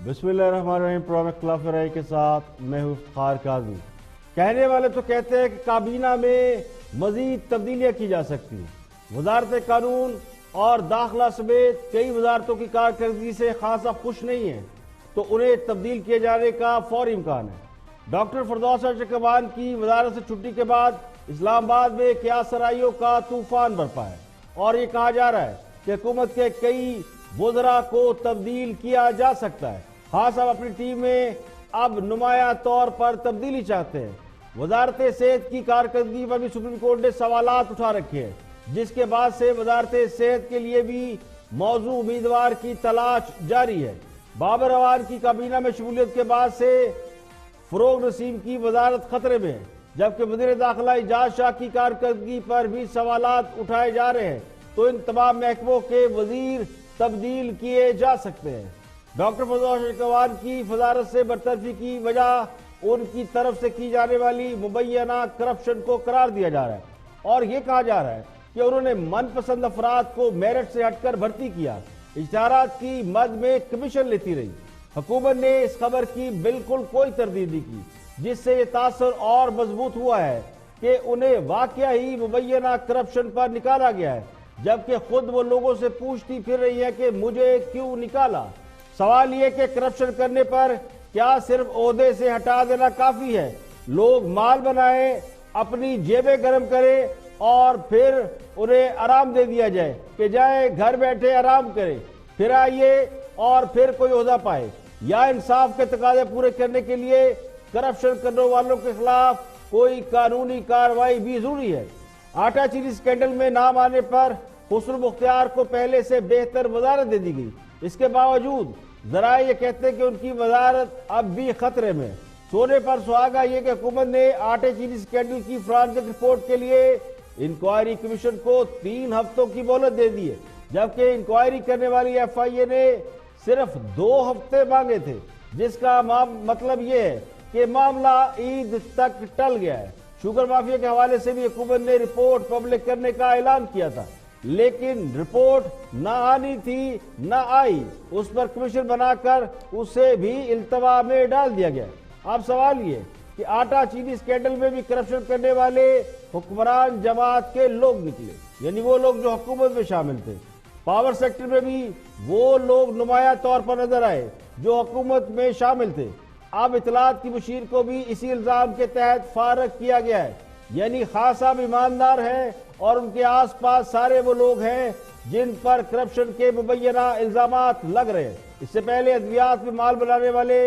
بسم اللہ الرحمن الرحیم۔ پروگرام خلاف رائے کے ساتھ میں ہوں افتخار کاظمی۔ کہنے والے تو کہتے ہیں کہ کابینہ میں مزید تبدیلیاں کی جا سکتی ہیں۔ وزارت قانون اور داخلہ سمیت کئی وزارتوں کی کارکردگی سے خاصا خوش نہیں ہیں تو انہیں تبدیل کیے جانے کا فوری امکان ہے۔ ڈاکٹر فردوس چکوان کی وزارت سے چھٹی کے بعد اسلام آباد میں قیاس سرائیوں کا طوفان برپا ہے اور یہ کہا جا رہا ہے کہ حکومت کے کئی وزراء کو تبدیل کیا جا سکتا ہے۔ خاص اب اپنی ٹیم میں اب نمایاں طور پر تبدیلی چاہتے ہیں۔ وزارت صحت کی کارکردگی پر بھی سپریم کورٹ نے سوالات اٹھا رکھے ہیں، جس کے بعد سے وزارت صحت کے لیے بھی موضوع امیدوار کی تلاش جاری ہے۔ بابر اعوان کی کابینہ میں شمولیت کے بعد سے فروغ نسیم کی وزارت خطرے میں ہے، جبکہ وزیر داخلہ اعجاز شاہ کی کارکردگی پر بھی سوالات اٹھائے جا رہے ہیں تو ان تمام محکموں کے وزیر تبدیل کیے جا سکتے ہیں۔ ڈاکٹر فردوس چکوان کی وزارت سے برطرفی کی وجہ ان کی طرف سے کی جانے والی مبینہ کرپشن کو قرار دیا جا رہا ہے اور یہ کہا جا رہا ہے کہ انہوں نے من پسند افراد کو میرٹ سے ہٹ کر بھرتی کیا، اشتہارات کی مد میں کمیشن لیتی رہی۔ حکومت نے اس خبر کی بالکل کوئی تردید نہیں کی، جس سے یہ تاثر اور مضبوط ہوا ہے کہ انہیں واقعہ ہی مبینہ کرپشن پر نکالا گیا ہے، جبکہ خود وہ لوگوں سے پوچھتی پھر رہی ہے کہ مجھے کیوں نکالا۔ سوال یہ کہ کرپشن کرنے پر کیا صرف عہدے سے ہٹا دینا کافی ہے؟ لوگ مال بنائیں، اپنی جیبیں گرم کریں اور پھر انہیں آرام دے دیا جائے کہ جائیں گھر بیٹھے آرام کریں، پھر آئیے اور پھر کوئی عہدہ پائے؟ یا انصاف کے تقاضے پورے کرنے کے لیے کرپشن کرنے والوں کے خلاف کوئی قانونی کارروائی بھی ضروری ہے؟ آٹا چینی اسکینڈل میں نام آنے پر حسن مختار کو پہلے سے بہتر وزارت دے دی گئی، اس کے باوجود ذرائع یہ کہتے ہیں کہ ان کی وزارت اب بھی خطرے میں۔ سونے پر سہاگا یہ کہ حکومت نے آٹے چینی اسکینڈل کی فرانسک رپورٹ کے لیے انکوائری کمیشن کو 3 ہفتوں کی مہلت دے دی ہے، جبکہ انکوائری کرنے والی ایف آئی اے نے صرف 2 ہفتے مانگے تھے، جس کا مطلب یہ ہے کہ معاملہ عید تک ٹل گیا ہے۔ شوگر مافیا کے حوالے سے بھی حکومت نے رپورٹ پبلک کرنے کا اعلان کیا تھا، لیکن رپورٹ نہ آنی تھی نہ آئی، اس پر کمیشن بنا کر اسے بھی التوا میں ڈال دیا گیا۔ اب سوال یہ کہ آٹا چینی اسکینڈل میں بھی کرپشن کرنے والے حکمران جماعت کے لوگ نکلے، یعنی وہ لوگ جو حکومت میں شامل تھے۔ پاور سیکٹر میں بھی وہ لوگ نمایاں طور پر نظر آئے جو حکومت میں شامل تھے۔ اب اطلاعات کی مشیر کو بھی اسی الزام کے تحت فارغ کیا گیا ہے، یعنی خاصا ایماندار ہیں اور ان کے آس پاس سارے وہ لوگ ہیں جن پر کرپشن کے مبینہ الزامات لگ رہے ہیں۔ اس سے پہلے ادویات میں مال بنانے والے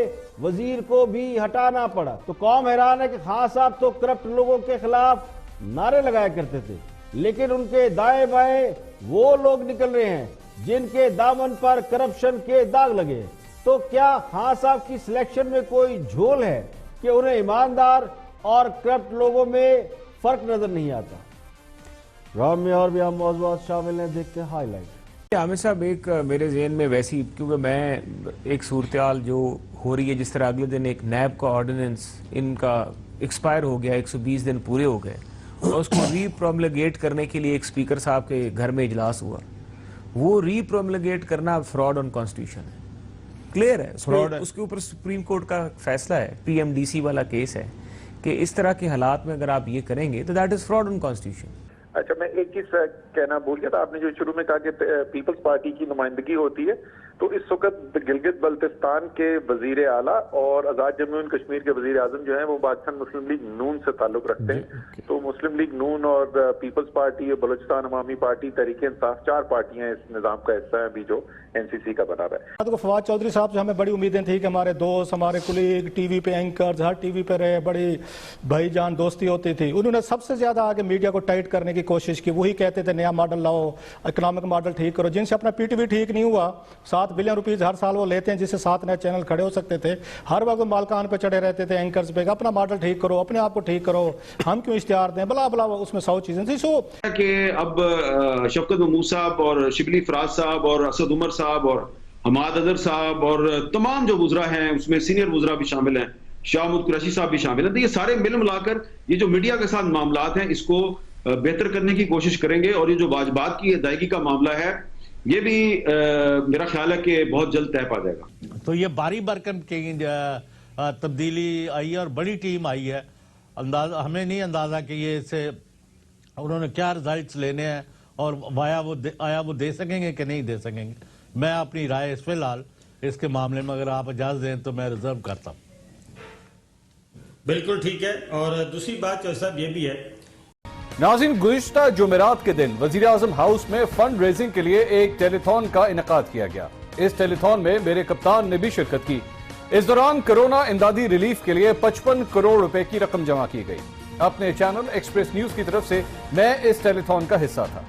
وزیر کو بھی ہٹانا پڑا تو قوم حیران ہے کہ خان صاحب تو کرپٹ لوگوں کے خلاف نعرے لگایا کرتے تھے، لیکن ان کے دائیں بائیں وہ لوگ نکل رہے ہیں جن کے دامن پر کرپشن کے داغ لگے۔ تو کیا خان صاحب کی سلیکشن میں کوئی جھول ہے کہ انہیں ایماندار اور کرپٹ لوگوں میں فرق نظر نہیں آتا؟ رام میں اور بھی ہم موضوعات شامل ہیں، دیکھتے ہیں ہائی لائٹ۔ عامر صاحب، ایک میرے ذہن میں ویسی، کیونکہ میں ایک صورتحال جو ہو رہی ہے، جس طرح اگلے دن ایک نیب کا آرڈیننس ان کا ایکسپائر ہو گیا، 120 دن پورے ہو گئے اور اس کو ری پروملگیٹ کرنے کے لیے ایک اسپیکر صاحب کے گھر میں اجلاس ہوا۔ وہ ری پروملگیٹ کرنا فراڈ آن کانسٹیٹیوشن ہے، کلیئر ہے، اس کے اوپر سپریم کورٹ کا فیصلہ ہے، پی ایم ڈی سی والا کیس ہے کہ اس طرح کے حالات میں اگر آپ یہ کریں گے تو that is fraud on constitution. اچھا، میں ایک چیز کہنا بھول گیا تھا، آپ نے جو شروع میں کہا کہ پیپلز پارٹی کی نمائندگی ہوتی ہے، تو اس وقت گلگت بلتستان کے وزیر اعلیٰ اور آزاد جموں اینڈ کشمیر کے وزیر اعظم جو ہیں وہ پاکستان مسلم لیگ نون سے تعلق رکھتے ہیں۔ تو مسلم لیگ نون اور پیپلز پارٹی اور بلوچستان عوامی پارٹی، تحریک انصاف، 4 پارٹیاں اس نظام کا حصہ ہیں ابھی جو این سی سی کا بنا رہا ہے۔ فواد چودھری صاحب سے ہمیں بڑی امیدیں تھیں کہ ہمارے دوست، ہمارے کلیگ، ٹی وی پہ اینکرز، ہر ٹی وی پہ رہے، بڑی بھائی جان دوستی ہوتی تھی۔ انہوں نے سب سے زیادہ آگے میڈیا کو ٹائٹ کرنے کی کوشش کی، وہی کہتے تھے نیا ماڈل لاؤ، اکنامک ماڈل ٹھیک کرو، جن سے اپنا پی ٹی وی ٹھیک نہیں ہوا۔ 7 بلین روپیز ہر سال وہ لیتے ہیں، جس سے 7 نئے چینل کھڑے ہو سکتے تھے۔ ہر وقت مالکان پہ چڑھے رہتے تھے، اینکرز پہ، اپنا ماڈل ٹھیک کرو، اپنے آپ کو ٹھیک کرو، ہم کیوں اشتہار دیں، بلا بلا، اس میں 100 چیزیں تھی۔ کہ اب شفقت محمود صاحب اور شبلی فراز صاحب اور اسد عمر صاحب اور حماد اظہر صاحب اور تمام جو وزراء ہیں، اس میں سینئر وزراء بھی شامل ہیں، شاہ محمود قریشی صاحب بھی شامل ہیں، تو یہ سارے مل ملا کر یہ جو میڈیا کے ساتھ معاملات ہیں اس کو بہتر کرنے کی کوشش کریں گے، اور یہ جو واجبات کی ادائیگی کا معاملہ ہے یہ بھی میرا خیال ہے کہ بہت جلد طے پا جائے گا. تو یہ باری برکن کی تبدیلی آئی ہے اور بڑی ٹیم آئی ہے. ہمیں نہیں اندازہ کہ یہ اس سے انہوں نے کیا رزلٹس لینے ہیں اور آیا وہ دے سکیں گے کہ نہیں دے سکیں گے. میں اپنی رائے اس فی الحال اس کے معاملے میں اگر آپ اجازت دیں تو میں ریزرو کرتا ہوں. بالکل ٹھیک ہے. اور دوسری بات جو صاحب یہ بھی ہے ناظرین، گزشتہ جمعرات کے دن وزیراعظم ہاؤس میں فنڈ ریزنگ کے لیے ایک ٹیلی تھون کا انعقاد کیا گیا. اس ٹیلی تھون میں میرے کپتان نے بھی شرکت کی. اس دوران کرونا امدادی ریلیف کے لیے 55 کروڑ روپے کی رقم جمع کی گئی. اپنے چینل ایکسپریس نیوز کی طرف سے میں اس ٹیلی تھون کا حصہ تھا.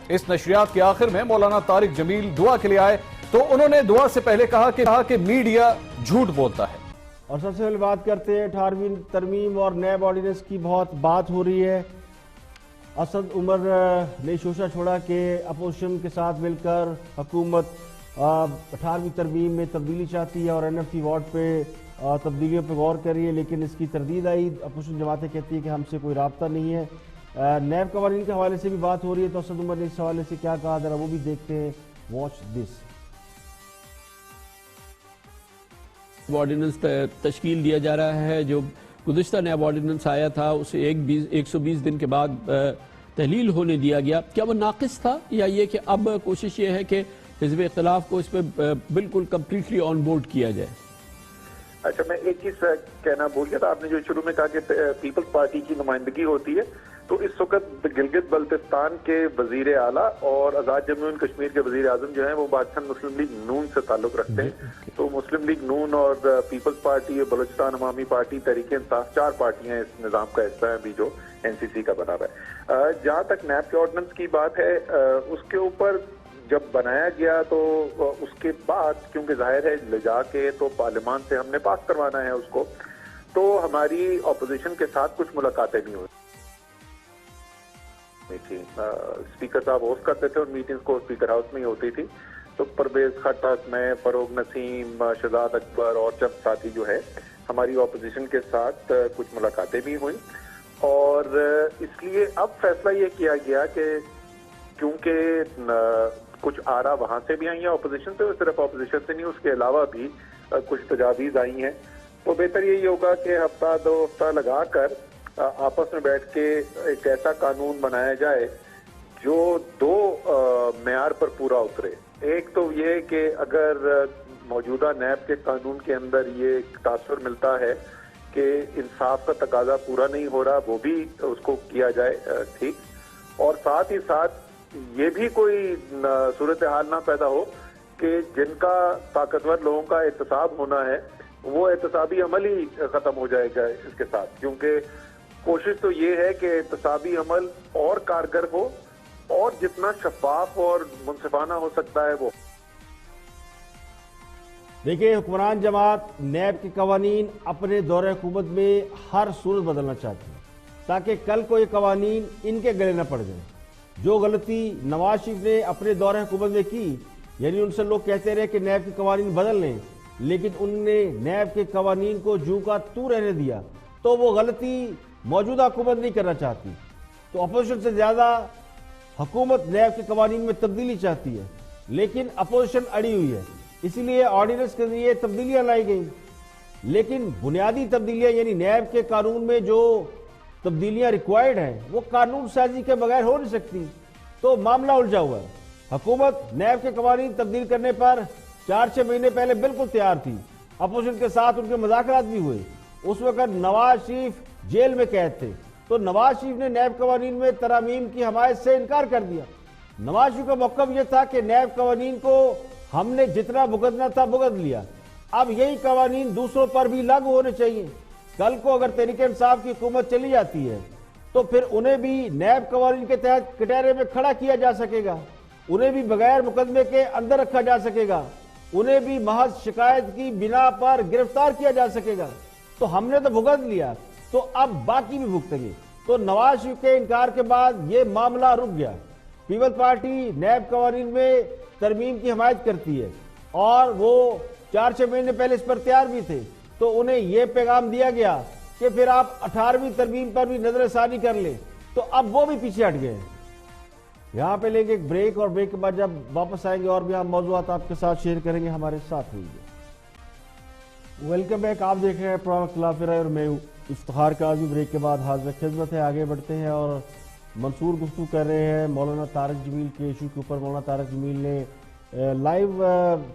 اس نشریات کے آخر میں مولانا طارق جمیل دعا کے لیے آئے تو انہوں نے دعا سے پہلے کہا کہ میڈیا جھوٹ بولتا ہے. اور سب سے پہلے بات کرتے ہیں 18ویں ترمیم اور نیب آرڈیننس کی. بہت بات ہو رہی ہے. اسد عمر نے شوشہ چھوڑا کہ اپوزیشن کے ساتھ مل کر حکومت 18ویں ترمیم میں تبدیلی چاہتی ہے اور NFT وارڈ پہ تبدیلیوں پہ غور کر رہی ہے، لیکن اس کی تردید آئی. اپوزیشن جماعتیں کہتی ہیں کہ ہم سے کوئی رابطہ نہیں ہے. نیب قوانین کے حوالے سے بھی بات ہو رہی ہے، تو اسد عمر نے اس حوالے سے کیا کہا ذرا وہ بھی دیکھتے ہیں. Watch this. آرڈیننس تشکیل دیا جا رہا ہے. جو گزشتہ نیب آرڈیننس آیا تھا اسے 120 دن کے بعد تحلیل ہونے دیا گیا. کیا وہ ناقص تھا یا یہ کہ اب کوشش یہ ہے کہ حزب اختلاف کو اس پہ بالکل کمپلیٹلی آن بورڈ کیا جائے؟ اچھا، میں ایک چیز کہنا بھول گیا تھا. آپ نے جو شروع میں کہا کہ پیپلز پارٹی کی نمائندگی ہوتی ہے، تو اس وقت گلگت بلتستان کے وزیر اعلیٰ اور آزاد جموں اینڈ کشمیر کے وزیر اعظم جو ہیں وہ پاکستان مسلم لیگ نون سے تعلق رکھتے ہیں. تو مسلم لیگ نون اور پیپلز پارٹی، بلوچستان عوامی پارٹی، تحریک انصاف، 4 پارٹیاں اس نظام کا حصہ ہیں ابھی جو NCC کا بنا ہوا ہے. جہاں تک نیب کے آرڈیننس کی بات ہے، اس کے اوپر جب بنایا گیا تو اس کے بعد کیونکہ ظاہر ہے لے جا کے تو پارلیمان سے ہم نے پاس کروانا ہے اس کو، تو ہماری اپوزیشن کے ساتھ کچھ ملاقاتیں بھی ہوئی تھی. اسپیکر صاحب ہوسٹ کرتے تھے اور میٹنگز کو اسپیکر ہاؤس میں ہی ہوتی تھی. تو پرویز خٹک، میں، فروغ نسیم، شہزاد اکبر اور چند ساتھی جو ہے ہماری اپوزیشن کے ساتھ کچھ ملاقاتیں بھی ہوئیں. اور اس لیے اب فیصلہ یہ کیا گیا کہ کیونکہ کچھ آرا وہاں سے بھی آئی ہیں اپوزیشن سے، صرف اپوزیشن سے نہیں، اس کے علاوہ بھی کچھ تجاویز آئی ہیں، تو بہتر یہی ہوگا کہ ہفتہ 2 ہفتہ لگا کر آپس میں بیٹھ کے ایک ایسا قانون بنایا جائے جو 2 معیار پر پورا اترے. ایک تو یہ کہ اگر موجودہ نیب کے قانون کے اندر یہ تاثر ملتا ہے کہ انصاف کا تقاضا پورا نہیں ہو رہا، وہ بھی اس کو کیا جائے ٹھیک. اور ساتھ ہی ساتھ یہ بھی کوئی صورتحال نہ پیدا ہو کہ جن کا طاقتور لوگوں کا احتساب ہونا ہے وہ احتسابی عمل ہی ختم ہو جائے گا اس کے ساتھ. کیونکہ کوشش تو یہ ہے کہ احتسابی عمل اور کارگر ہو اور جتنا شفاف اور منصفانہ ہو سکتا ہے وہ. دیکھیں، حکمران جماعت نیب کے قوانین اپنے دور حکومت میں ہر صورت بدلنا چاہتی ہے تاکہ کل کو یہ قوانین ان کے گلے نہ پڑ جائیں. جو غلطی نواز شریف نے اپنے دور حکومت میں کی، یعنی ان سے لوگ کہتے رہے کہ نیب کے قوانین بدل لیں، لیکن ان نے نیب کے قوانین کو جو کا تو رہنے دیا، تو وہ غلطی موجودہ حکومت نہیں کرنا چاہتی. تو اپوزیشن سے زیادہ حکومت نیب کے قوانین میں تبدیلی چاہتی ہے، لیکن اپوزیشن اڑی ہوئی ہے. اسی لیے آرڈیننس کے ذریعے تبدیلیاں لائی گئیں، لیکن بنیادی تبدیلیاں یعنی نیب کے قانون میں جو تبدیلیاں ریکوائرڈ ہیں وہ قانون سازی کے بغیر ہو نہیں سکتی. تو معاملہ الجھا ہوا ہے. حکومت نیب کے قوانین تبدیل کرنے پر 4-6 مہینے پہلے بالکل تیار تھی. اپوزیشن کے ساتھ ان کے مذاکرات بھی ہوئے. اس وقت نواز شریف جیل میں قید تھے، تو نواز شریف نے نیب قوانین میں ترامیم کی حمایت سے انکار کر دیا. نواز شریف کا موقف یہ تھا کہ نیب قوانین کو ہم نے جتنا بھگتنا تھا بھگت لیا، اب یہی قوانین دوسروں پر بھی لاگو ہونے چاہیے. کل کو اگر تحریک انصاف کی حکومت چلی جاتی ہے تو پھر انہیں بھی نیب قوانین کے تحت کٹہرے میں کھڑا کیا جا سکے گا، انہیں بھی بغیر مقدمے کے اندر رکھا جا سکے گا، انہیں بھی محض شکایت کی بنا پر گرفتار کیا جا سکے گا. تو ہم نے تو بھگت لیا، تو اب باقی بھی بھگتیں گے. تو نواز شریف کے انکار کے بعد یہ معاملہ رک گیا. پیپلز پارٹی نیب قوانین میں ترمیم کی حمایت کرتی ہے اور وہ 4-6 مہینے پہلے اس پر تیار بھی تھے. تو انہیں یہ پیغام دیا گیا کہ پھر آپ 18ویں ترمیم پر بھی نظر ثانی کر لیں، تو اب وہ بھی پیچھے ہٹ گئے ہیں. یہاں پہ لیں گے ایک بریک، اور بریک کے بعد جب واپس آئیں گے اور بھی ہم موضوعات آپ کے ساتھ شیئر کریں گے، ہمارے ساتھ ہوئیے۔ ویلکم بیک، آپ دیکھ رہے ہیں پروگرام خلاف رائے اور میں افتخار کاظمی۔ بریک کے بعد حاضر خدمت ہے، آگے بڑھتے ہیں اور منصور گفتگو کر رہے ہیں مولانا طارق جمیل کے ایشو کے اوپر۔ مولانا طارق جمیل نے لائیو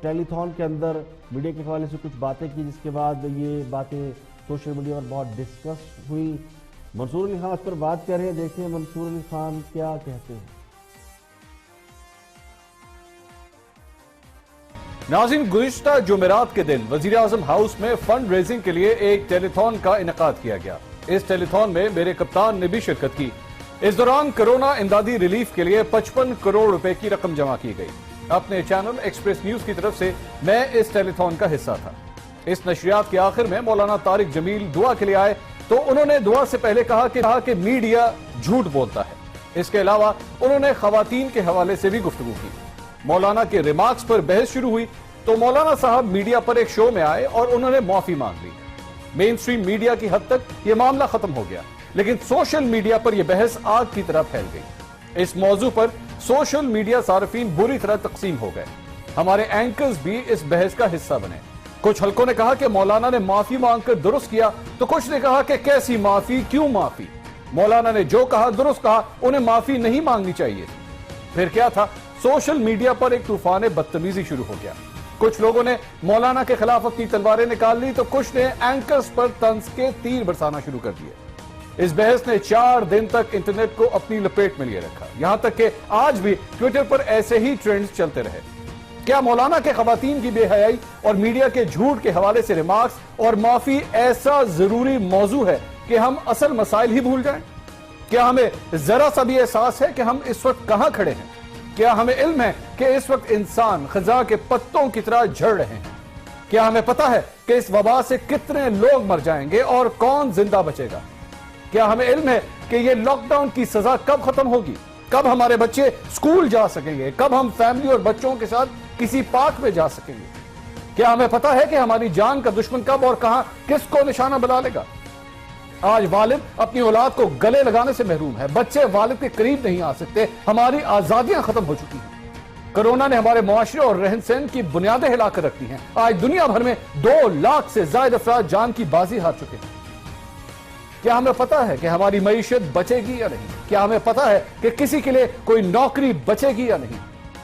ٹیلی تھون کے اندر میڈیا کے حوالے سے کچھ باتیں کی، جس کے بعد یہ باتیں سوشل میڈیا پر بہت ڈسکس ہوئی۔ منصور علی خان اس پر بات کر رہے ہیں، دیکھیں منصور علی خان کیا کہتے ہیں۔ ناظرین، گزشتہ جمعرات کے دن وزیراعظم ہاؤس میں فنڈ ریزنگ کے لیے ایک ٹیلی تھون کا انعقاد کیا گیا۔ اس ٹیلی تھون میں میرے کپتان نے بھی شرکت کی۔ اس دوران کرونا امدادی ریلیف کے لیے 55 کروڑ روپے کی رقم جمع کی گئی۔ اپنے چینل ایکسپریس نیوز کی طرف سے میں اس ٹیلی تھون کا حصہ تھا۔ اس نشریات کے آخر میں مولانا طارق جمیل دعا کے لیے آئے تو انہوں نے دعا سے پہلے کہا کہ میڈیا جھوٹ بولتا ہے۔ اس کے علاوہ انہوں نے خواتین کے حوالے سے بھی گفتگو کی۔ مولانا کے ریمارکس پر بحث شروع ہوئی تو مولانا صاحب میڈیا پر ایک شو میں آئے اور انہوں نے معافی مانگ لی۔ مین سٹریم میڈیا کی حد تک یہ معاملہ ختم ہو گیا، لیکن سوشل میڈیا پر یہ بحث آگ کی طرح پھیل گئی۔ اس موضوع پر سوشل میڈیا صارفین بری طرح تقسیم ہو گئے۔ ہمارے اینکرز بھی اس بحث کا حصہ بنے۔ کچھ حلقوں نے کہا کہ مولانا نے معافی مانگ کر درست کیا، تو کچھ نے کہا کہ کیسی معافی، کیوں معافی؟ مولانا نے جو کہا درست کہا، انہیں معافی نہیں مانگنی چاہیے۔ پھر کیا تھا؟ سوشل میڈیا پر ایک طوفان بدتمیزی شروع ہو گیا۔ کچھ لوگوں نے مولانا کے خلاف اپنی تلواریں نکال لی تو کچھ نے اینکرز پر طنز کے تیر برسانا شروع کر دیے۔ اس بحث نے 4 دن تک انٹرنیٹ کو اپنی لپیٹ میں لیے رکھا، یہاں تک کہ آج بھی ٹویٹر پر ایسے ہی ٹرینڈز چلتے رہے۔ کیا مولانا کے خواتین کی بے حیائی اور میڈیا کے جھوٹ کے حوالے سے ریمارکس اور معافی ایسا ضروری موضوع ہے کہ ہم اصل مسائل ہی بھول جائیں؟ کیا ہمیں ذرا سا بھی احساس ہے کہ ہم اس وقت کہاں کھڑے ہیں؟ کیا ہمیں علم ہے کہ اس وقت انسان خزاں کے پتوں کی طرح جھڑ رہے ہیں؟ کیا ہمیں پتہ ہے کہ اس وبا سے کتنے لوگ مر جائیں گے اور کون زندہ بچے گا؟ کیا ہمیں علم ہے کہ یہ لاک ڈاؤن کی سزا کب ختم ہوگی؟ کب ہمارے بچے سکول جا سکیں گے؟ کب ہم فیملی اور بچوں کے ساتھ کسی پارک میں جا سکیں گے؟ کیا ہمیں پتہ ہے کہ ہماری جان کا دشمن کب اور کہاں کس کو نشانہ بنا لے گا؟ آج والد اپنی اولاد کو گلے لگانے سے محروم ہے، بچے والد کے قریب نہیں آ سکتے، ہماری آزادیاں ختم ہو چکی ہیں۔ کرونا نے ہمارے معاشرے اور رہن سہن کی بنیادیں ہلا کر رکھ دی ہیں۔ آج دنیا بھر میں 2 لاکھ سے زائد افراد جان کی بازی ہار چکے ہیں۔ کیا ہمیں پتہ ہے کہ ہماری معیشت بچے گی یا نہیں؟ کیا ہمیں پتہ ہے کہ کسی کے لیے کوئی نوکری بچے گی یا نہیں؟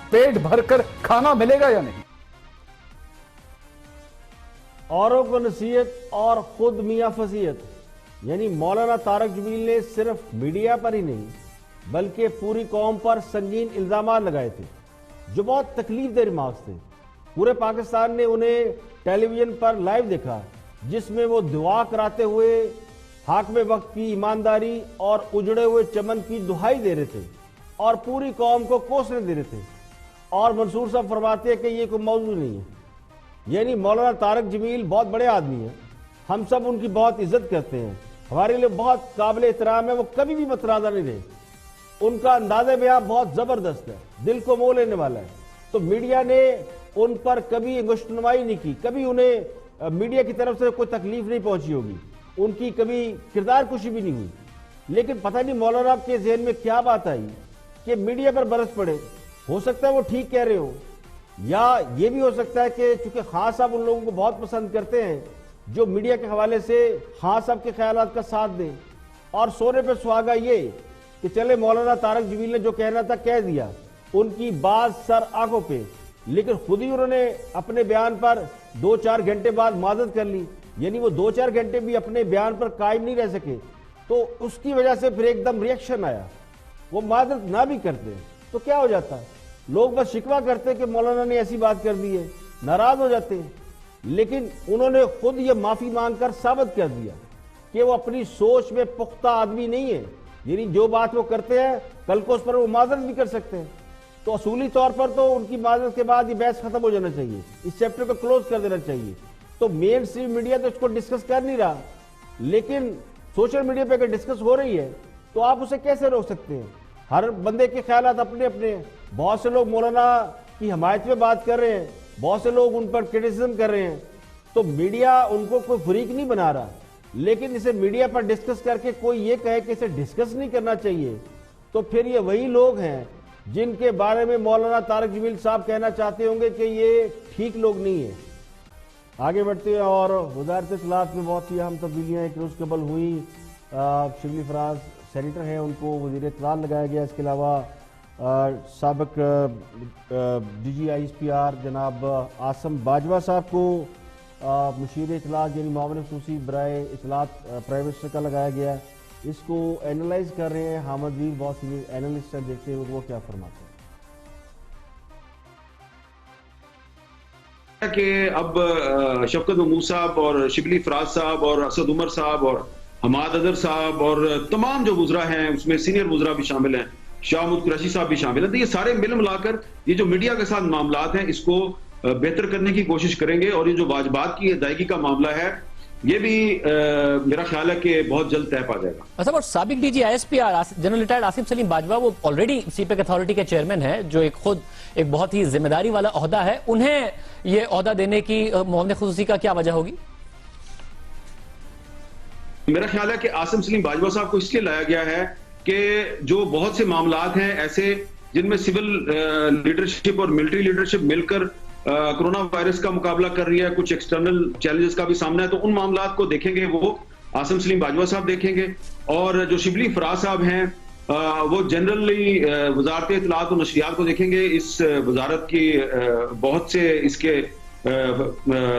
پیٹ بھر کر کھانا ملے گا یا نہیں؟ اوروں کو نصیحت اور خود میاں فضیحت، یعنی مولانا طارق جمیل نے صرف میڈیا پر ہی نہیں بلکہ پوری قوم پر سنگین الزامات لگائے تھے جو بہت تکلیف دہ ریمارکس تھے۔ پورے پاکستان نے انہیں ٹیلی ویژن پر لائیو دیکھا، جس میں وہ دعا کراتے ہوئے حاکم وقت کی ایمانداری اور اجڑے ہوئے چمن کی دہائی دے رہے تھے اور پوری قوم کو کوسنے دے رہے تھے۔ اور منصور صاحب فرماتے ہیں کہ یہ کوئی موضوع نہیں ہے، یعنی مولانا طارق جمیل بہت بڑے آدمی ہیں، ہم سب ان کی بہت عزت کرتے ہیں، ہمارے لیے بہت قابل احترام ہے، وہ کبھی بھی متنازع نہیں رہے، ان کا انداز بیان بہت زبردست ہے، دل کو مو لینے والا ہے۔ تو میڈیا نے ان پر کبھی انگشت نمائی نہیں کی، کبھی انہیں میڈیا کی طرف سے کوئی تکلیف نہیں پہنچی ہوگی، ان کی کبھی کردار کشی بھی نہیں ہوئی۔ لیکن پتہ نہیں مولانا کے ذہن میں کیا بات آئی کہ میڈیا پر برس پڑے۔ ہو سکتا ہے وہ ٹھیک کہہ رہے ہو، یا یہ بھی ہو سکتا ہے کہ چونکہ خان صاحب ان لوگوں کو بہت پسند کرتے ہیں جو میڈیا کے حوالے سے خان صاحب کے خیالات کا ساتھ دیں، اور سونے پہ سہاگا یہ کہ چلے مولانا طارق جمیل نے جو کہنا تھا کہہ دیا، ان کی بات سر آنکھوں پہ، لیکن خود ہی انہوں نے اپنے بیان پر 2-4 گھنٹے بعد معذرت کر لی، یعنی وہ 2-4 گھنٹے بھی اپنے بیان پر قائم نہیں رہ سکے، تو اس کی وجہ سے پھر ایک دم ریئیکشن آیا۔ وہ معذرت نہ بھی کرتے تو کیا ہو جاتا؟ لوگ بس شکوہ کرتے کہ مولانا نے ایسی بات کر دی ہے، ناراض ہو جاتے ہیں، لیکن انہوں نے خود یہ معافی مانگ کر ثابت کر دیا کہ وہ اپنی سوچ میں پختہ آدمی نہیں ہے، یعنی جو بات وہ کرتے ہیں کل کو اس پر وہ معذرت بھی کر سکتے ہیں۔ تو اصولی طور پر تو ان کی معذرت کے بعد یہ بحث ختم ہو جانا چاہیے، اس چیپٹر کو کلوز کر دینا چاہیے۔ تو مین سٹریم میڈیا تو اس کو ڈسکس کر نہیں رہا، لیکن سوشل میڈیا پہ اگر ڈسکس ہو رہی ہے تو آپ اسے کیسے روک سکتے ہیں؟ ہر بندے کے خیالات اپنے اپنے ہیں، بہت سے لوگ مولانا کی حمایت میں بات کر رہے ہیں، بہت سے لوگ ان پر کرٹیسزم کر رہے ہیں، تو میڈیا ان کو کوئی فریق نہیں بنا رہا، لیکن اسے میڈیا پر ڈسکس کر کے کوئی یہ کہے کہ اسے ڈسکس نہیں کرنا چاہیے، تو پھر یہ وہی لوگ ہیں جن کے بارے میں مولانا طارق جمیل صاحب کہنا چاہتے ہوں گے کہ یہ ٹھیک لوگ نہیں ہیں. آگے بڑھتے ہیں اور وزارت اطلاعات میں بہت سی اہم تبدیلیاں ایک روز قبل ہوئی. شبلی فراز سینیٹر ہیں, ان کو وزیر اطلاعات لگایا گیا. اس کے علاوہ سابق D G I S P R جناب عاصم باجوہ صاحب کو مشیر اطلاعات یعنی معاون خصوصی برائے اطلاعات پرائم منسٹر کا لگایا گیا. اس کو اینالائز کر رہے ہیں حامد ویر, بہت سینئر اینالسٹ ہیں, دیکھتے ہیں وہ کیا فرماتے ہیں. کہ اب شفقت محمود صاحب اور شبلی فراز صاحب اور اسد عمر صاحب اور حماد اظہر صاحب اور تمام جو وزراء ہیں, اس میں سینئر وزراء بھی شامل ہیں, شاہ محمود قریشی صاحب بھی شامل ہیں, تو یہ سارے مل ملا کر یہ جو میڈیا کے ساتھ معاملات ہیں اس کو بہتر کرنے کی کوشش کریں گے. اور یہ جو واجبات کی ادائیگی کا معاملہ ہے یہ بھی میرا خیال ہے کہ بہت جلد طے پا جائے گا. صاحب, اور سابق D G I S P R general retired Asim Saleem Bajwa وہ آلریڈی سی پیک اتھارٹی کے چیئرمین ہیں, جو خود ایک بہت ہی ذمہ داری والا عہدہ ہے. انہیں یہ عہدہ دینے کی معاون خصوصی کا کیا وجہ ہوگی؟ میرا خیال ہے کہ عاصم سلیم باجوہ صاحب کو اس لیے لایا گیا ہے کہ جو بہت سے معاملات ہیں ایسے جن میں سول لیڈرشپ اور ملٹری لیڈرشپ مل کر کرونا وائرس کا مقابلہ کر رہی ہے, کچھ ایکسٹرنل چیلنجز کا بھی سامنا ہے, تو ان معاملات کو دیکھیں گے وہ عاصم سلیم باجوہ صاحب دیکھیں گے. اور جو شبلی فراز صاحب ہیں وہ جنرلی وزارت اطلاعات و نشریات کو دیکھیں گے. اس وزارت کی بہت سے اس کے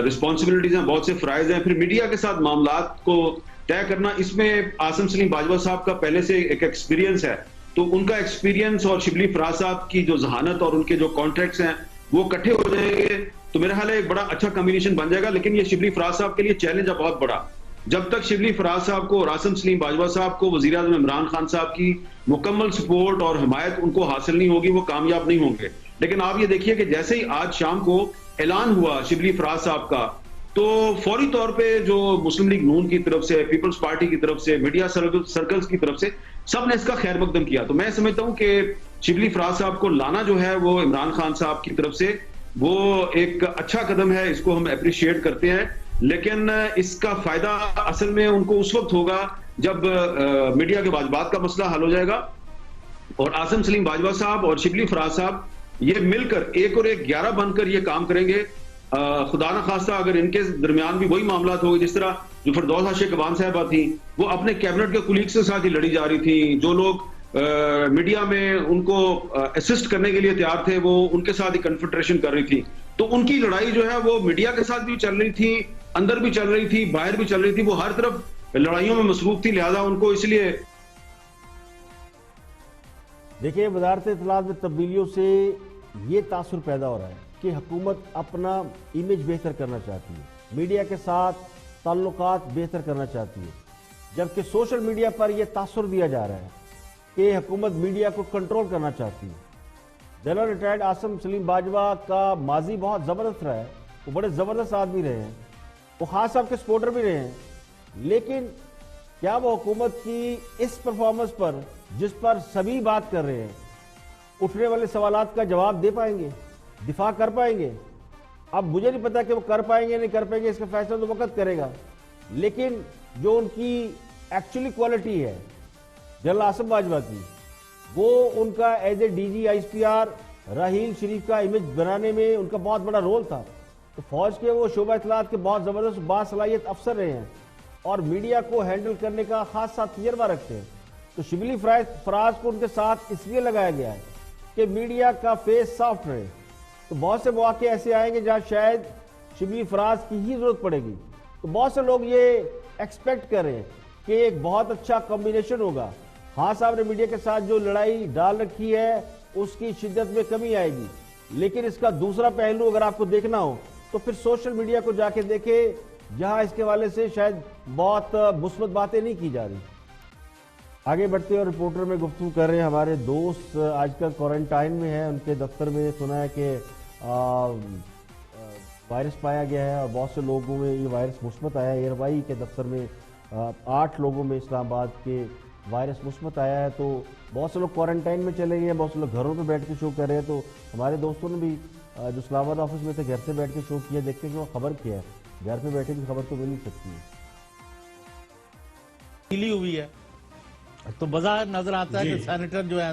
رسپانسبلٹیز ہیں, بہت سے فرائض ہیں. پھر میڈیا کے ساتھ معاملات کو طے کرنا, اس میں عاصم سلیم باجوہ صاحب کا پہلے سے ایک ایکسپیرینس ہے, تو ان کا ایکسپیرینس اور شبلی فراز صاحب کی جو ذہانت اور ان کے جو کانٹریکٹس ہیں وہ اکٹھے ہو جائیں گے, تو میرا خیال ہے ایک بڑا اچھا کمبینیشن بن جائے گا. لیکن یہ شبلی فراز صاحب کے لیے چیلنج ہے بہت بڑا. جب تک شبلی فراز صاحب کو اور عاصم سلیم باجوہ صاحب کو وزیر اعظم عمران خان صاحب کی مکمل سپورٹ اور حمایت ان کو حاصل نہیں ہوگی, وہ کامیاب نہیں ہوں گے. لیکن آپ یہ دیکھیے کہ جیسے ہی آج شام کو اعلان ہوا شبلی فراز صاحب کا, تو فوری طور پہ جو مسلم لیگ نون کی طرف سے, پیپلز پارٹی کی طرف سے, میڈیا سرکلز کی طرف سے سب نے اس کا خیر مقدم کیا. تو میں سمجھتا ہوں کہ شبلی فراز صاحب کو لانا جو ہے وہ عمران خان صاحب کی طرف سے وہ ایک اچھا قدم ہے, اس کو ہم اپریشیٹ کرتے ہیں. لیکن اس کا فائدہ اصل میں ان کو اس وقت ہوگا جب میڈیا کے واجبات کا مسئلہ حل ہو جائے گا, اور عاصم سلیم باجوہ صاحب اور شبلی فراز صاحب یہ مل کر ایک اور ایک 11 بن کر یہ کام کریں گے. خدا نہ خواستہ اگر ان کے درمیان بھی وہی معاملات ہو گئے جس طرح جو فردوس عاشق اقبال صاحبہ تھیں, وہ اپنے کیبنٹ کے کولیگز کے ساتھ ہی لڑی جا رہی تھیں, جو لوگ میڈیا میں ان کو اسسٹ کرنے کے لیے تیار تھے وہ ان کے ساتھ ہی کنفنٹریشن کر رہی تھی, تو ان کی لڑائی جو ہے وہ میڈیا کے ساتھ بھی چل رہی تھی, اندر بھی چل رہی تھی, باہر بھی چل رہی تھی, وہ ہر طرف لڑائیوں میں مصروف تھی. لہذا ان کو اس لیے دیکھیں, وزارت اطلاعات میں تبدیلیوں سے یہ تاثر پیدا ہو رہا ہے کہ حکومت اپنا امیج بہتر کرنا چاہتی ہے, میڈیا کے ساتھ تعلقات بہتر کرنا چاہتی ہے, جبکہ سوشل میڈیا پر یہ تاثر دیا جا رہا ہے کہ حکومت میڈیا کو کنٹرول کرنا چاہتی ہے. جنرل ریٹائرڈ عاصم سلیم باجوہ کا ماضی بہت زبردست رہا ہے, وہ بڑے زبردست آدمی رہے ہیں, وہ خان صاحب کے سپورٹر بھی رہے ہیں, لیکن کیا وہ حکومت کی اس پرفارمنس پر جس پر سبھی بات کر رہے ہیں اٹھنے والے سوالات کا جواب دے پائیں گے, دفاع کر پائیں گے؟ اب مجھے نہیں پتا کہ وہ کر پائیں گے نہیں کر پائیں گے, اس کا فیصلہ تو وقت کرے گا. لیکن جو ان کی ایکچولی کوالٹی ہے جنرل عاصم باجوہ کی, وہ ان کا as a D G I S P R Raheel Sharif کا امیج بنانے میں ان کا بہت بڑا رول تھا. تو فوج کے وہ شعبہ اطلاعات کے بہت زبردست باصلاحیت افسر رہے ہیں اور میڈیا کو ہینڈل کرنے کا خاص ساتھ تجربہ رکھتے ہیں. تو شبلی فراز کو ان کے ساتھ اس لیے لگایا گیا ہے کہ میڈیا کا فیس سافٹ رہے. تو بہت سے مواقع ایسے آئیں گے جہاں شاید شبلی فراز کی ہی ضرورت پڑے گی. تو بہت سے لوگ یہ ایکسپیکٹ کر رہے ہیں کہ ایک بہت اچھا کمبینیشن ہوگا. خان صاحب نے میڈیا کے ساتھ جو لڑائی ڈال رکھی ہے اس کی شدت میں کمی آئے گی, لیکن اس کا دوسرا پہلو اگر آپ کو دیکھنا ہو تو پھر سوشل میڈیا کو جا کے دیکھے, جہاں اس کے حوالے سے شاید بہت مثبت باتیں نہیں کی جا رہی. آگے بڑھتے اور رپورٹر میں گفتگو کر رہے ہیں ہمارے دوست آج کل کوارنٹائن میں ہیں, ان کے دفتر میں سنا ہے کہ وائرس پایا گیا ہے اور بہت سے لوگوں میں یہ وائرس مثبت آیا ہے. ایئروائی کے دفتر میں 8 لوگوں میں اسلام آباد کے وائرس مثبت آیا ہے. تو بہت سے لوگ کوارنٹائن میں چلے گئے ہیں, بہت سے لوگ گھروں پہ بیٹھ کے شو کر رہے ہیں. تو ہمارے دوستوں نے بھی جو اسلام آباد آفس میں تھے گھر سے بیٹھ کے شو کیا, دیکھتے ہیں کہ وہ خبر کیا ہے. گھر پہ بیٹھے کی خبر تو مل نہیں سکتی ہے. ہوئی ہے تو بظاہر نظر آتا ہے کہ سینیٹر جو ہیں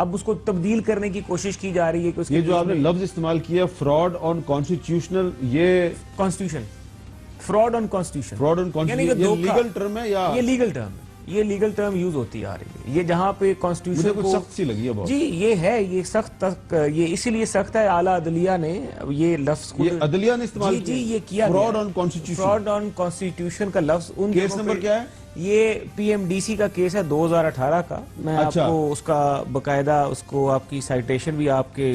اب اس کو تبدیل کرنے کی کوشش کی جا رہی ہے کہ اس یہ جو آپ نے لفظ استعمال کیا فراڈ آن کانسٹیٹیوشنل، یہ کانسٹیٹیوشن، فراڈ آن کانسٹیٹیوشن، فراڈ آن کانسٹیٹیوشن یہ لیگل ٹرم ہے یا یہ لیگل ٹرم ہے؟ یہ لیگل ٹرم یوز ہوتی آ رہی ہے، یہ جہاں پہ کانسٹیٹیوشن کو سخت سی لگی ہے بہت. جی یہ ہے، یہ سخت، یہ اسی لیے سخت ہے، اعلیٰ عدلیہ نے یہ لفظ یہ عدلیہ نے استعمال جی یہ کیا فراڈ آن کانسٹیٹیوشن. فراڈ آن کانسٹیٹیوشن کا لفظ ان کیس نمبر کیا ہے؟ یہ پی ایم ڈی سی کا کیس ہے 2018 کا. میں آپ کو اس کا باقاعدہ اس کو آپ کی سائٹیشن بھی آپ کے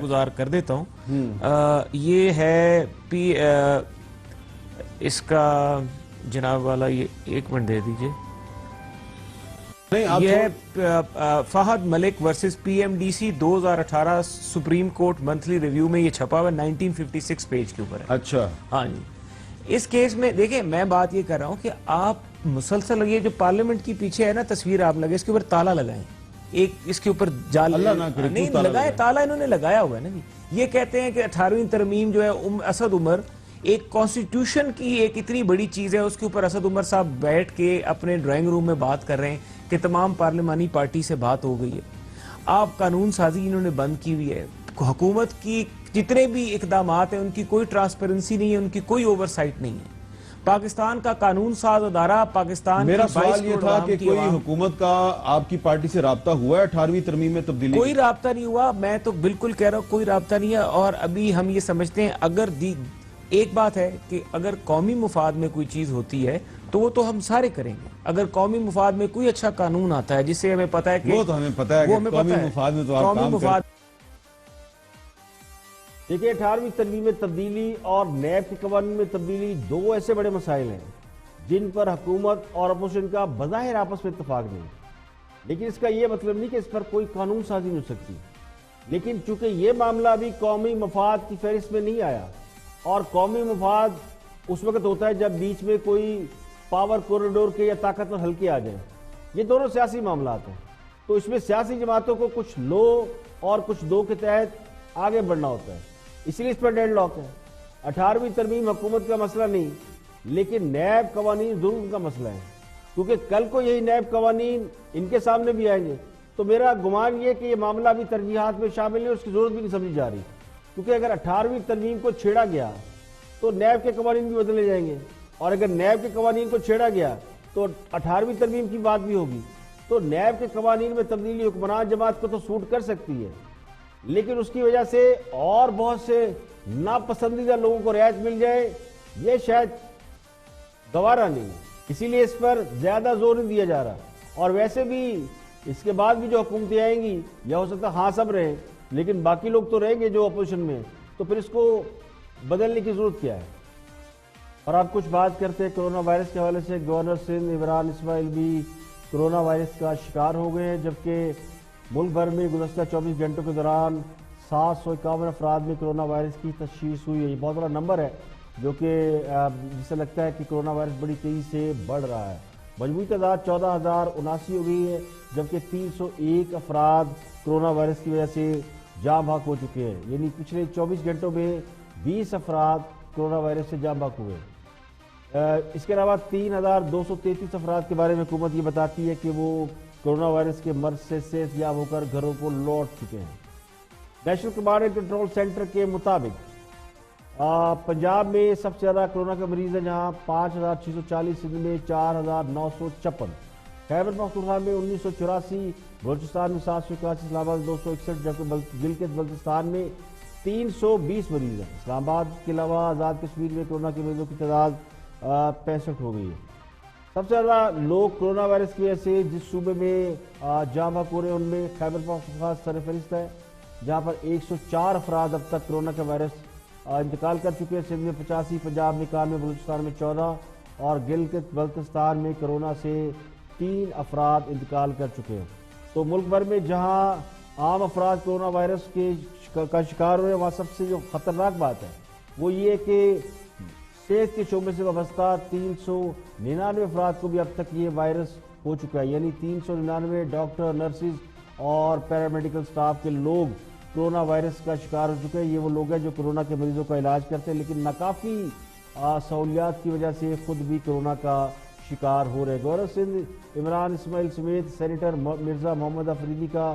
گزار کر دیتا ہوں. یہ ہے اس کا جناب والا، یہ ایک منٹ دے دیجئے، یہ Fahad Malik versus P M D C 2018 supreme court monthly review میں یہ چھپا ہوا 1956 پیج کے اوپر ہے. اچھا ہاں جی. اس کیس میں دیکھیں میں بات یہ کر رہا ہوں کہ آپ مسلسل یہ جو پارلیمنٹ کی پیچھے ہے نا تصویر آپ لگے، اس کے اوپر تالا لگائیں، ایک اس کے اوپر جال نہیں لگائے، تالا انہوں نے لگایا ہوا ہے نا جی. یہ کہتے ہیں کہ 18ویں ترمیم جو ہے اسد عمر ایک کانسٹیٹیوشن کی ایک اتنی بڑی چیز ہے، اس کے اوپر اسد عمر صاحب بیٹھ کے اپنے ڈرائنگ روم میں بات کر رہے ہیں کہ تمام پارلیمانی پارٹی سے بات ہو گئی ہے. آپ قانون سازی انہوں نے بند کی ہوئی ہے، حکومت کی جتنے بھی اقدامات ہیں ان کی کوئی ٹرانسپیرنسی نہیں ہے، ان کی کوئی اوور سائٹ نہیں ہے. پاکستان کا قانون ساز ادارہ پاکستان، میرا سوال یہ تھا کہ کوئی حکومت کا آپ کی پارٹی سے رابطہ ہوا ہے 18ویں ترمیم میں تبدیلی؟ کوئی رابطہ نہیں ہوا، میں تو بالکل کہہ رہا ہوں کوئی رابطہ نہیں ہے. اور ابھی ہم یہ سمجھتے ہیں اگر ایک بات ہے کہ اگر قومی مفاد میں کوئی چیز ہوتی ہے تو وہ تو ہم سارے کریں گے. اگر قومی مفاد میں کوئی اچھا قانون آتا ہے جس سے ہمیں پتہ ہے کہ وہ تو ہمیں پتہ ہے کہ قومی مفاد میں تو آپ کام کریں. دیکھیں 18ویں ترمیم میں تبدیلی اور نیب کے قوانین میں تبدیلی دو ایسے بڑے مسائل ہیں جن پر حکومت اور اپوزیشن کا بظاہر آپس میں اتفاق نہیں، لیکن اس کا یہ مطلب نہیں کہ اس پر کوئی قانون سازی نہیں ہو سکتی. لیکن چونکہ یہ معاملہ ابھی قومی مفاد کی فہرست میں نہیں آیا، اور قومی مفاد اس وقت ہوتا ہے جب بیچ میں کوئی پاور کوریڈور کے یا طاقتور حلقے آ جائیں. یہ دونوں سیاسی معاملات ہیں، تو اس میں سیاسی جماعتوں کو کچھ لو اور کچھ دو کے تحت آگے بڑھنا ہوتا ہے، اس لیے اس پر ڈیڈ لاک ہے. 18ویں ترمیم حکومت کا مسئلہ نہیں، لیکن نیب قوانین ضرور ان کا مسئلہ ہے، کیونکہ کل کو یہی نیب قوانین ان کے سامنے بھی آئیں گے. تو میرا گمان یہ کہ یہ معاملہ بھی ترجیحات میں شامل ہے، اس کی ضرورت بھی نہیں سمجھی جا رہی، کیونکہ اگر 18ویں ترمیم کو چھیڑا گیا تو نیب کے قوانین بھی بدلے جائیں گے، اور اگر نیب کے قوانین کو چھیڑا گیا تو 18ویں ترمیم کی بات بھی ہوگی. تو نیب کے قوانین میں تبدیلی حکمران جماعت کو تو سوٹ کر سکتی ہے، لیکن اس کی وجہ سے اور بہت سے ناپسندیدہ لوگوں کو رعایت مل جائے یہ شاید گوارا نہیں ہے. اسی لیے اس پر زیادہ زور نہیں دیا جا رہا. اور ویسے بھی اس کے بعد بھی جو حکومتیں آئیں گی یا ہو سکتا ہاں سب رہیں، لیکن باقی لوگ تو رہیں گے جو اپوزیشن میں، تو پھر اس کو بدلنے کی ضرورت کیا ہے. اور آپ کچھ بات کرتے ہیں کرونا وائرس کے حوالے سے. گورنر سندھ عمران اسماعیل بھی کرونا وائرس کا شکار ہو گئے ہیں، جبکہ ملک بھر میں گزشتہ 24 گھنٹوں کے دوران 751 افراد میں کرونا وائرس کی تشخیص ہوئی ہے. یہ بہت بڑا نمبر ہے جو کہ جسے لگتا ہے کہ کرونا وائرس بڑی تیزی سے بڑھ رہا ہے. مجموعی تعداد 14,079 ہو گئی ہے، جبکہ 301 افراد کرونا وائرس کی وجہ سے جاں بحق ہو چکے ہیں. یعنی پچھلے 24 گھنٹوں میں 20 افراد کرونا وائرس سے جاں بحق ہوئے. اس کے علاوہ 3,233 افراد کے بارے میں حکومت یہ بتاتی ہے کہ وہ کرونا وائرس کے مرض سے صحت یاب ہو کر گھروں کو لوٹ چکے ہیں. National command and control centre کے مطابق پنجاب میں سب سے زیادہ کرونا کے مریض ہیں، جہاں 5,640، سندھ میں 4,956، خیبر پختونخوا میں 1,984، بلوچستان میں 781، اسلام آباد 261، جبکہ گلگت بلتستان میں 320 مریض ہیں. اسلام آباد کے علاوہ آزاد کشمیر میں کرونا کے مریضوں کی تعداد 65 ہو گئی ہے. سب سے زیادہ لوگ کرونا وائرس کی وجہ سے جس صوبے میں جاں بحق ہو رہے ہیں ان میں خیبر پختونخوا سر فہرست ہے، جہاں پر 104 افراد اب تک کرونا کا وائرس انتقال کر چکے ہیں. سندھ میں 85، پنجاب میں 91، بلوچستان میں 14 اور گلگت بلتستان میں کرونا سے 3 افراد انتقال کر چکے ہیں. تو ملک بھر میں جہاں عام افراد کرونا وائرس کا شکار ہوئے، وہاں سب سے جو خطرناک بات ہے وہ یہ کہ صحت کے شعبے سے وابستہ 399 افراد کو بھی اب تک یہ وائرس ہو چکا ہے. یعنی 399 ڈاکٹر، نرسز اور پیرامیڈیکل سٹاف کے لوگ کرونا وائرس کا شکار ہو چکے ہیں. یہ وہ لوگ ہیں جو کرونا کے مریضوں کا علاج کرتے ہیں، لیکن ناکافی سہولیات کی وجہ سے خود بھی کرونا کا شکار ہو رہے. گورنر سندھ عمران اسماعیل سمیت سینیٹر مرزا محمد افریدی کا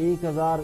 1,000